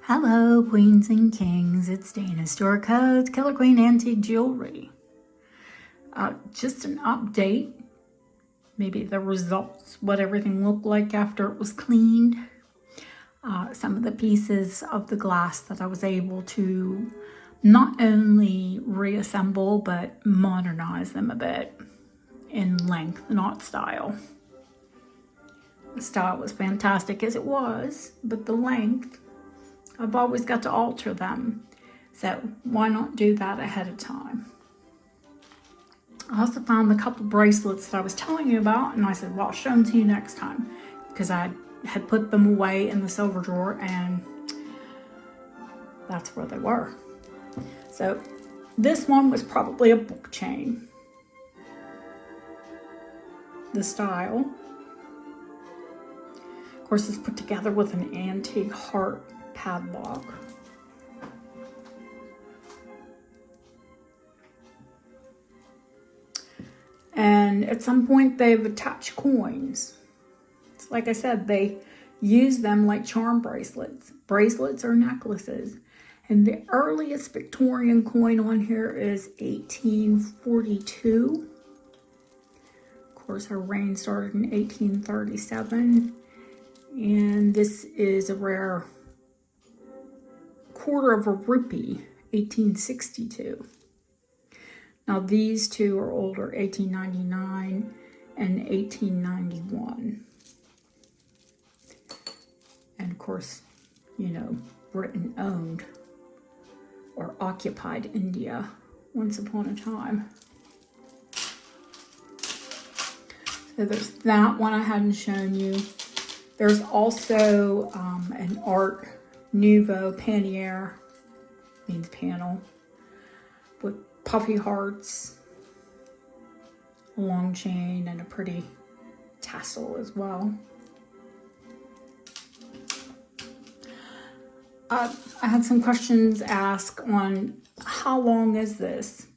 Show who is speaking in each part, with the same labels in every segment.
Speaker 1: Hello, queens and kings. It's Dana Store Codes, Killer Queen Antique Jewelry. Just an update, maybe the results, what everything looked like after it was cleaned. Some of the pieces of the glass that I was able to not only reassemble, but modernize them a bit in length, not style. The style was fantastic as it was, but the length, I've always got to alter them. So why not do that ahead of time? I also found the couple bracelets that I was telling you about, and I said, well, I'll show them to you next time, because I had put them away in the silver drawer, and that's where they were. So this one was probably a book chain. The style, of course, is put together with an antique heart padlock. And at some point they've attached coins. So like I said, they use them like charm bracelets or necklaces. And the earliest Victorian coin on here is 1842. Of course, her reign started in 1837. And this is a rare quarter of a rupee, 1862. Now these two are older, 1899 and 1891. And of course, you know, Britain owned or occupied India once upon a time. So there's that one I hadn't shown you. There's also an Art Nouveau pannier, means panel, with puffy hearts, a long chain, and a pretty tassel as well. I had some questions asked on how long is this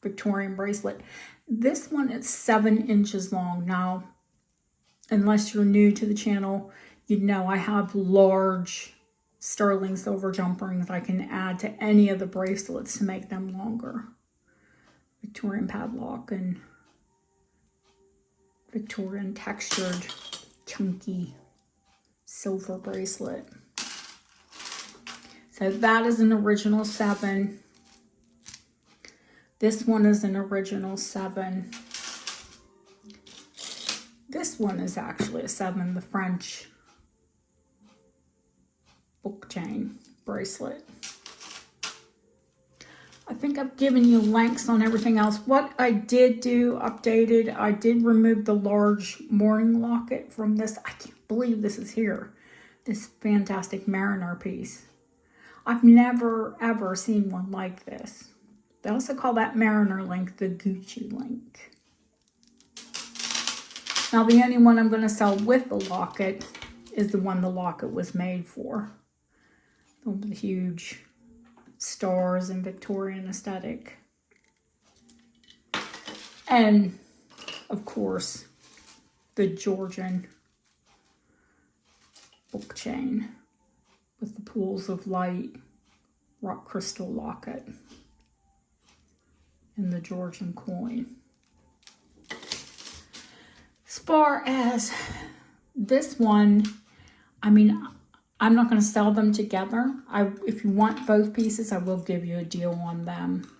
Speaker 1: Victorian bracelet. This one is 7 inches long. Now, unless you're new to the channel, you'd know I have large sterling silver jump rings I can add to any of the bracelets to make them longer. Victorian padlock and Victorian textured chunky silver bracelet. So that is an original 7. This one is an original 7. This one is actually a 7, the French book chain bracelet. I think I've given you lengths on everything else. What I did do, updated, I did remove the large mourning locket from this. I can't believe this is here. This fantastic mariner piece. I've never ever seen one like this. They also call that mariner link the Gucci link. Now the only one I'm going to sell with the locket is the one the locket was made for. The huge stars and Victorian aesthetic. And of course, the Georgian book chain with the pools of light rock crystal locket and the Georgian coin. As far as this one, I mean, I'm not going to sell them together. If you want both pieces, I will give you a deal on them,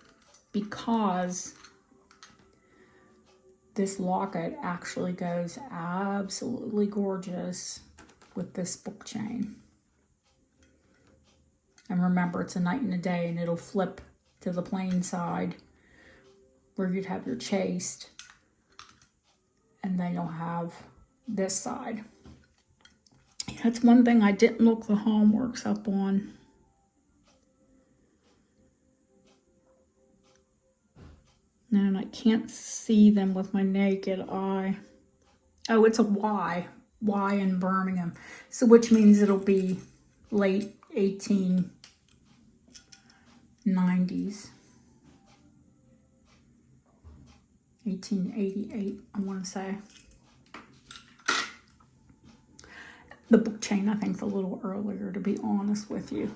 Speaker 1: because this locket actually goes absolutely gorgeous with this book chain. And remember, it's a night and a day, and it'll flip to the plain side where you'd have your chased, and then you'll have this side. That's one thing I didn't look the hallmarks up on. And I can't see them with my naked eye. Oh, it's a Y in Birmingham. So which means it'll be late 1890s. 1888, I want to say. The book chain, I think, is a little earlier, to be honest with you.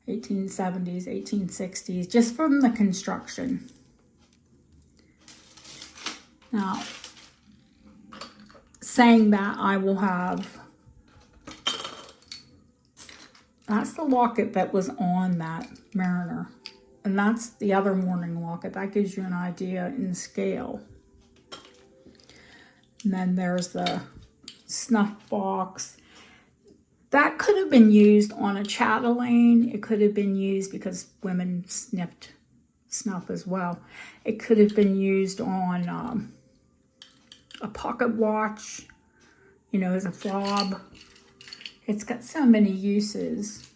Speaker 1: 1870s, 1860s, just from the construction. Now, saying that, I will have, that's the locket that was on that Mariner. And that's the other morning locket. That gives you an idea in scale. And then there's the snuff box. That could have been used on a chatelaine. It could have been used because women sniffed snuff as well. It could have been used on a pocket watch, you know, as a fob. It's got so many uses.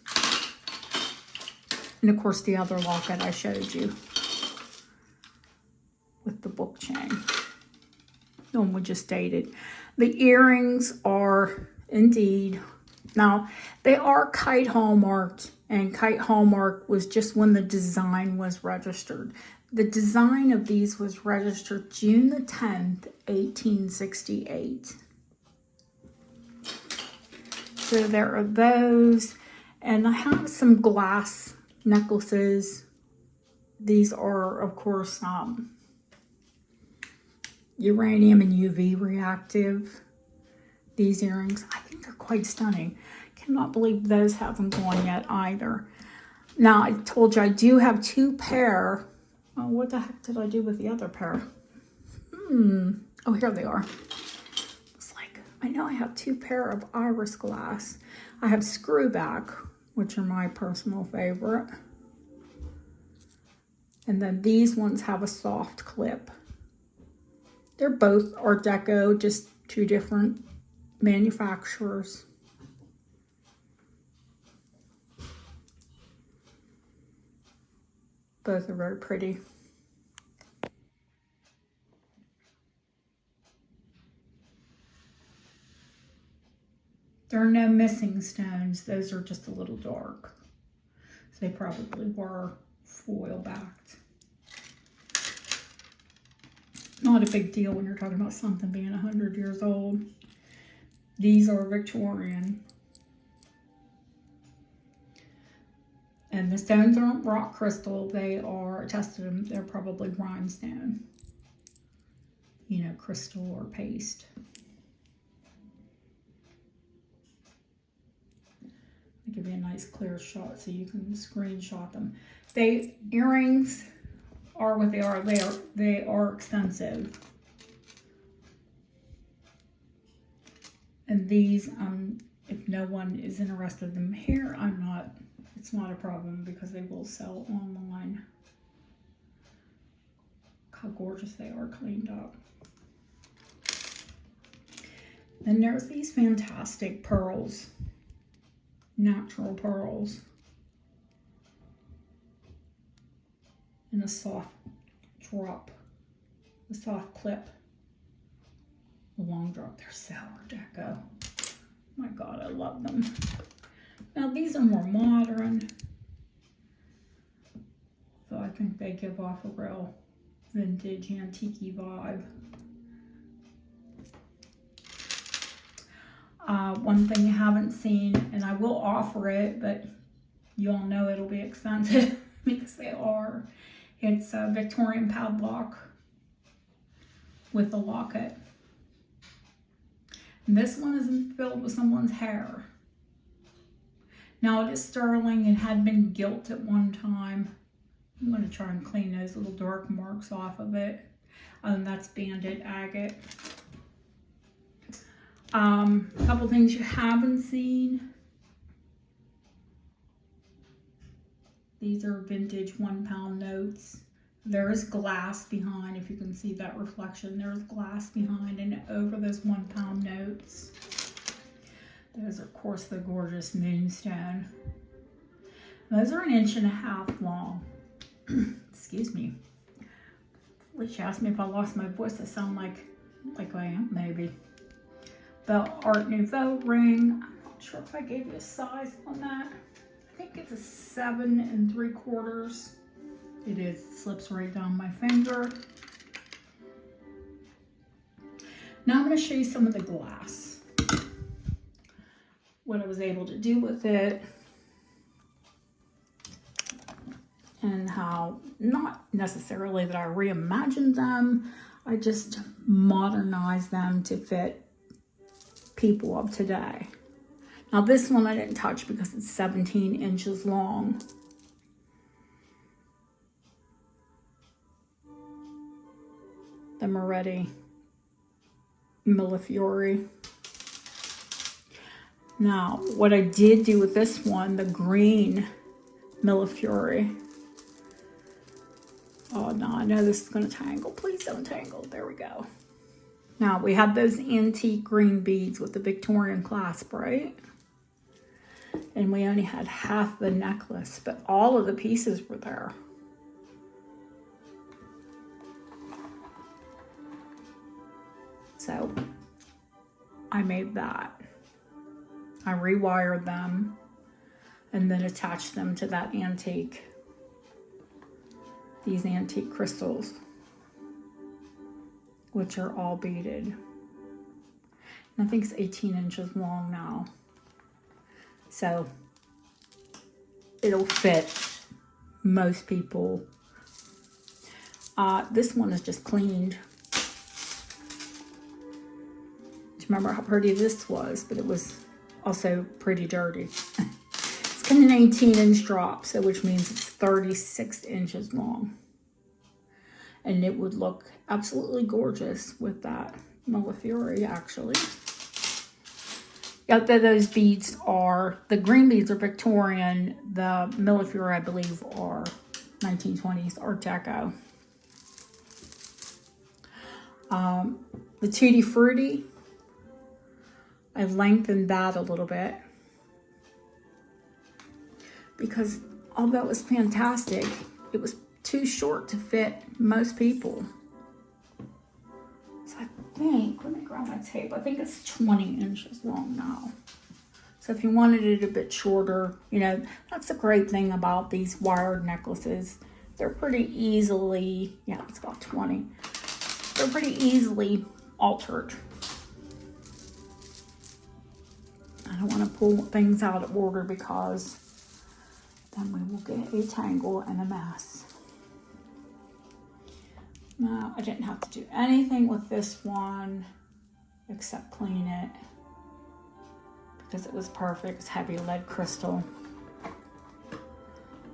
Speaker 1: And of course the other locket I showed you with the book chain. The one we just dated. The earrings are indeed, now they are kite hallmarked, and kite hallmark was just when the design was registered. The design of these was registered June the 10th, 1868. So there are those, and I have some glass necklaces. These are, of course, uranium and UV reactive. These earrings, I think they're quite stunning. Cannot believe those haven't gone yet either. Now, I told you I do have two pair. Oh, what the heck did I do with the other pair? Oh, here they are. It's like, I know I have two pair of iris glass. I have screwback, which are my personal favorite. And then these ones have a soft clip. They're both Art Deco, just two different manufacturers. Both are very pretty. There are no missing stones. Those are just a little dark. So they probably were foil backed. Not a big deal when you're talking about something being 100 years old. These are Victorian. And the stones aren't rock crystal. They are, I tested them, they're probably rhinestone. You know, crystal or paste. I'll give you a nice clear shot so you can screenshot them. Earrings are what they are. They are expensive. And these, if no one is interested in them here, it's not a problem because they will sell online. Look how gorgeous they are cleaned up. Then there's these fantastic pearls. Natural pearls. And a soft drop. A soft clip. A long drop. They're so Art Deco. My God, I love them. Now these are more modern. So I think they give off a real vintage, antique-y vibe. One thing you haven't seen, and I will offer it, but you all know it'll be expensive because they are. It's a Victorian padlock with a locket. And this one is filled with someone's hair. Now it is sterling and had been gilt at one time. I'm going to try and clean those little dark marks off of it. That's banded agate. A couple things you haven't seen. These are vintage £1 notes. There is glass behind, if you can see that reflection. There's glass behind and over those £1 notes. Those are, of course, the gorgeous moonstone. Those are 1.5 inches long. Excuse me. She asked me if I lost my voice. I sound like I am, maybe. The Art Nouveau ring. I'm not sure if I gave you a size on that. I think it's a 7 3/4. It is. It slips right down my finger. Now I'm going to show you some of the glass. What I was able to do with it. and how, not necessarily that I reimagined them, I just modernized them to fit people of today. Now this one I didn't touch because it's 17 inches long. The Moretti Millefiori. Now, what I did do with this one, the green Millefiori. Oh no, I know this is gonna tangle. Please don't tangle. There we go. Now, we had those antique green beads with the Victorian clasp, right? And we only had half the necklace, but all of the pieces were there. So, I made that. I rewired them and then attached them to that antique, these antique crystals, which are all beaded. And I think it's 18 inches long now. So it'll fit most people. This one is just cleaned. Do you remember how pretty this was? But it was also pretty dirty. It's got an 18-inch drop, so which means it's 36 inches long. And it would look absolutely gorgeous with that Millefiori, actually. Yeah, those beads are, the green beads are Victorian. The Millefiori, I believe, are 1920s Art Deco. The Tutti Frutti, I lengthened that a little bit because although it was fantastic, it was too short to fit most people. So I think, let me grab my tape, I think it's 20 inches long now. So if you wanted it a bit shorter, you know, that's the great thing about these wired necklaces. They're pretty easily, yeah, it's about 20. They're pretty easily altered. I don't want to pull things out of order because then we will get a tangle and a mess. No, I didn't have to do anything with this one except clean it because it was perfect. It's heavy lead crystal.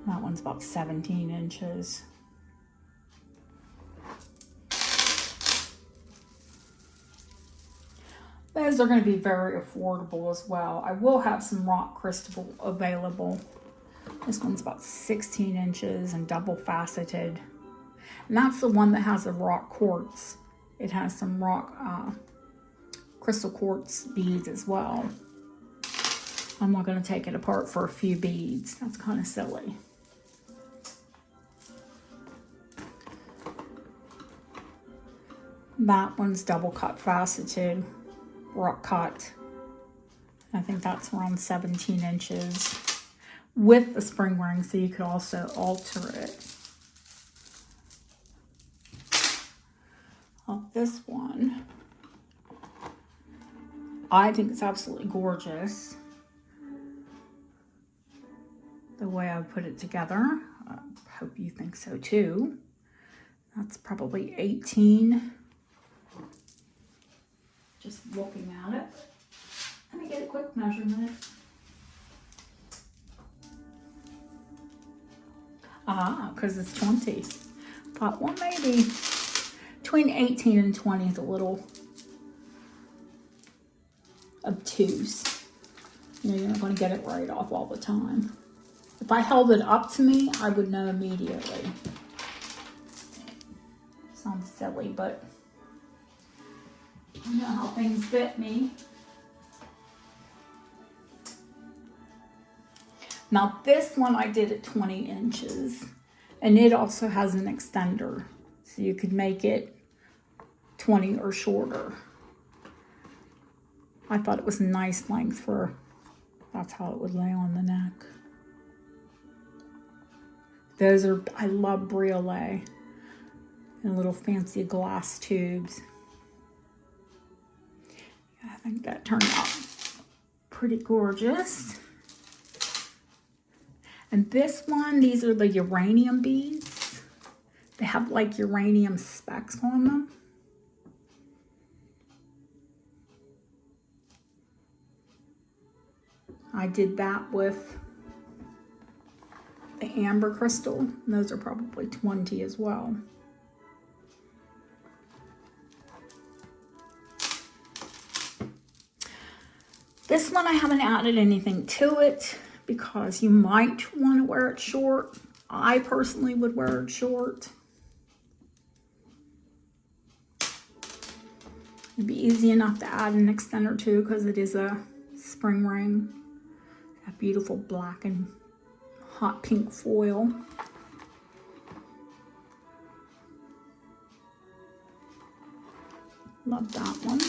Speaker 1: That one's about 17 inches. Those are going to be very affordable as well. I will have some rock crystal available. This one's about 16 inches and double faceted. And that's the one that has the rock quartz. It has some rock crystal quartz beads as well. I'm not going to take it apart for a few beads. That's kind of silly. That one's double cut faceted, rock cut. I think that's around 17 inches with the spring ring, so you could also alter it. This one, I think it's absolutely gorgeous. The way I put it together, I hope you think so too. That's probably 18. Just looking at it. Let me get a quick measurement. Because it's 20. Thought, well, maybe between 18 and 20 is a little obtuse. You know, you're not going to get it right off all the time. If I held it up to me, I would know immediately. Sounds silly, but I know how things fit me. Now this one I did at 20 inches, and it also has an extender, so you could make it 20 or shorter. I thought it was a nice length for, that's how it would lay on the neck. Those are, I love briolet and little fancy glass tubes. I think that turned out pretty gorgeous. And this one, these are the uranium beads. They have like uranium specks on them. I did that with the amber crystal. And those are probably 20 as well. This one I haven't added anything to it because you might want to wear it short. I personally would wear it short. It'd be easy enough to add an extender too because it is a spring ring. That beautiful black and hot pink foil. Love that one.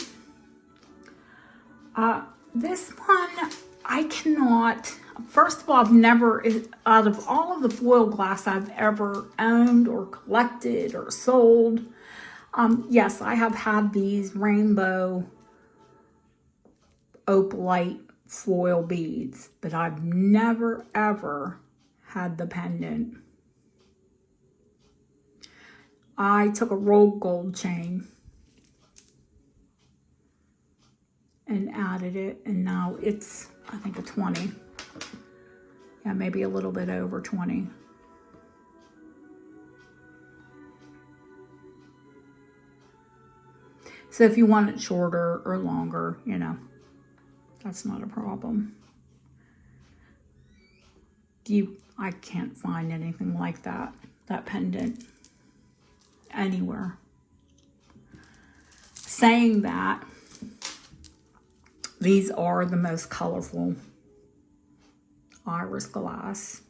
Speaker 1: This one, I cannot, first of all, I've never, out of all of the foil glass I've ever owned or collected or sold, yes, I have had these rainbow opalite foil beads, but I've never ever had the pendant. I took a rolled gold chain and added it, and now it's, I think, a 20. Yeah, maybe a little bit over 20. So if you want it shorter or longer, you know, that's not a problem. I can't find anything like that pendant anywhere. Saying that, these are the most colorful iris glass.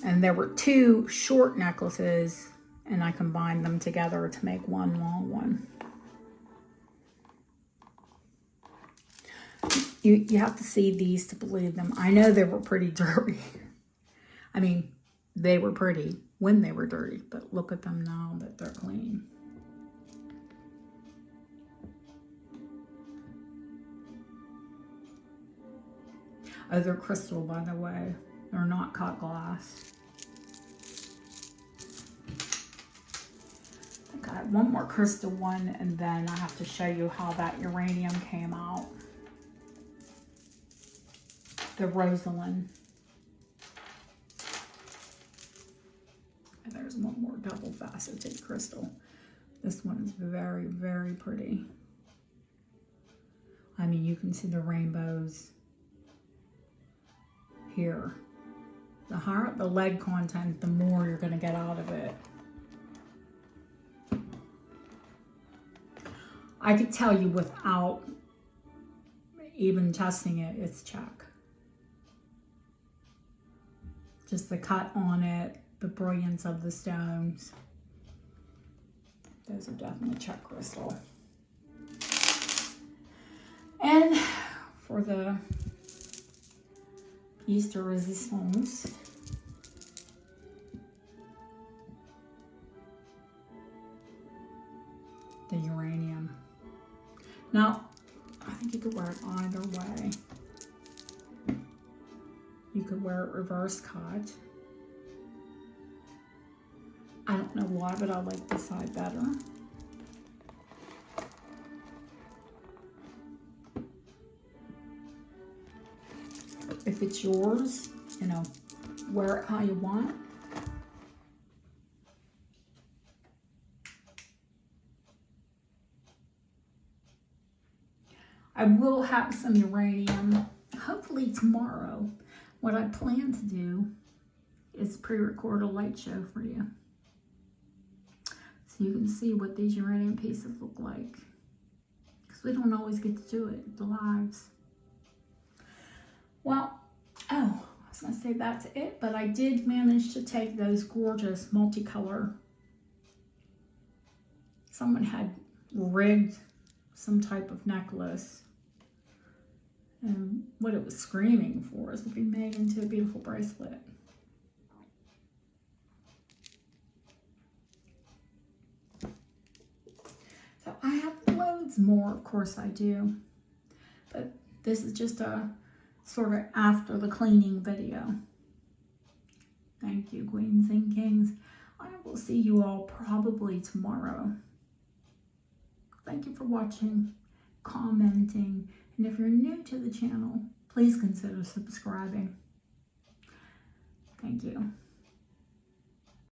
Speaker 1: And there were 2 short necklaces, and I combined them together to make one long one. You have to see these to believe them. I know they were pretty dirty. I mean, they were pretty when they were dirty, but look at them now that they're clean. Oh, they're crystal, by the way. They're not cut glass. I got one more crystal one, and then I have to show you how that uranium came out. The Rosalind. And there's one more double faceted crystal. This one is very, very pretty. I mean, you can see the rainbows here. The higher the lead content, the more you're going to get out of it. I could tell you without even testing it, it's check. Just the cut on it, the brilliance of the stones. Those are definitely check crystal. And for the piece de resistance, the uranium. Now, I think you could wear it either way. You could wear it reverse cut. I don't know why, but I like this side better. If it's yours, you know, wear it how you want. I will have some uranium, hopefully tomorrow. What I plan to do is pre-record a light show for you, so you can see what these uranium pieces look like, because we don't always get to do it at the lives. Well, oh, I was going to say that's it, but I did manage to take those gorgeous multicolor. Someone had rigged some type of necklace, and what it was screaming for is to be made into a beautiful bracelet. So I have loads more, of course I do, but this is just a sort of after the cleaning video. Thank you, queens and kings. I will see you all probably tomorrow. Thank you for watching, commenting, and if you're new to the channel, please consider subscribing. Thank you.